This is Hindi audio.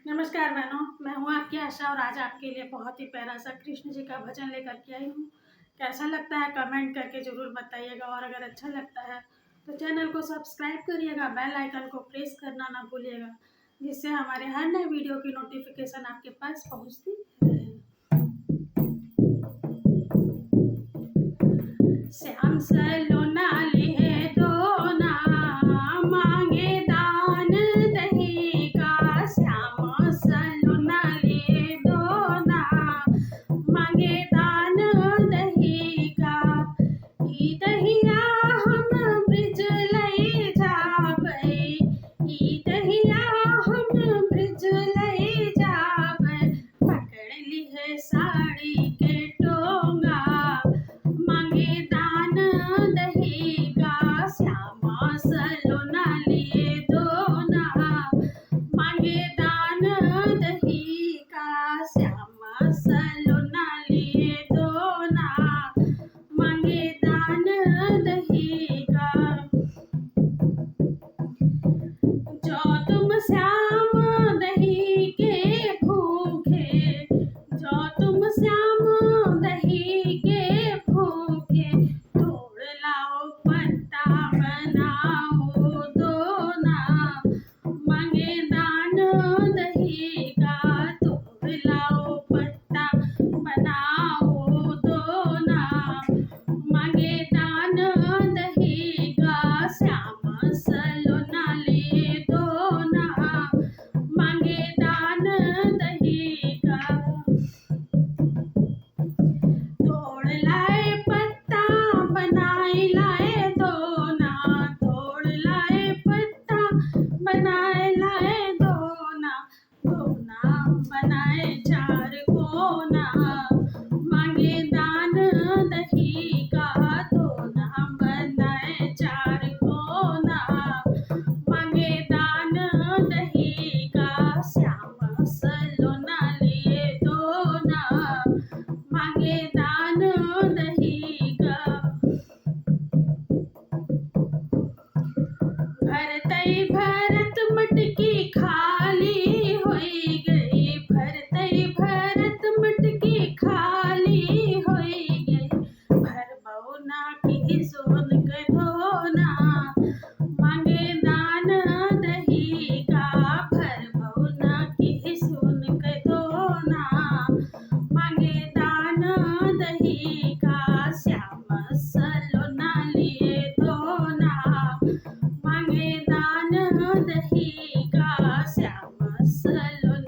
नमस्कार बहनों, मैं हूँ आपकी आशा और आज आपके लिए बहुत ही प्यारा सा कृष्ण जी का भजन लेकर के आई हूँ। कैसा लगता है कमेंट करके ज़रूर बताइएगा और अगर अच्छा लगता है तो चैनल को सब्सक्राइब करिएगा, बेल आइकन को प्रेस करना ना भूलिएगा, जिससे हमारे हर नए वीडियो की नोटिफिकेशन आपके पास पहुँचती रहे। श्याम सलोना ले दो ना, मांगे दान दही का। श्याम सलोना ले दो ना, मांगे दान दही का। ई दहिया हम ब्रिज लई जाबै, ई दहिया हम ब्रिज लई जाबै। पकड़ ली है साड़ी के टोंगा, मांगे दान दही का। श्यामा सलोना लिए दो ना, मांगे दान दही का। श्यामा सलोना लिए दो ना, मांगे दान दही का। जो तुम श्याम दही के भूखे, जो तुम श्याम दही के भूखे, तोड़ लाओ पत्ता बनाओ दो ना, मांगे दान दही का। तोड़ लाओ पत्ता बनाओ दो ना, मांगे दान दही का। श्याम सलोना ले दो ना, मांगे दान दही का। तोड़ लाए पत्ता बनाए लाए दो ना, तोड़ लाए पत्ता बनाए लाए दो ना। दो ना बनाए चार को ना, मांगे दान दही का। दो ना बनाए चार को ना, मांगे दान दही का। श्याम सलोना लिए दो ना, मांगे दान दही का। भरतई भरत मटकी खाली होई गई, भरतई भरत मटकी खाली होई गई। भर बौना की सोन के धोना, मांगे दान दही का। भर बौना की सोन के धोना, मांगे दान दही का। श्याम सलोना लिए दो ना, मांगे दान दही का। श्याम सलोना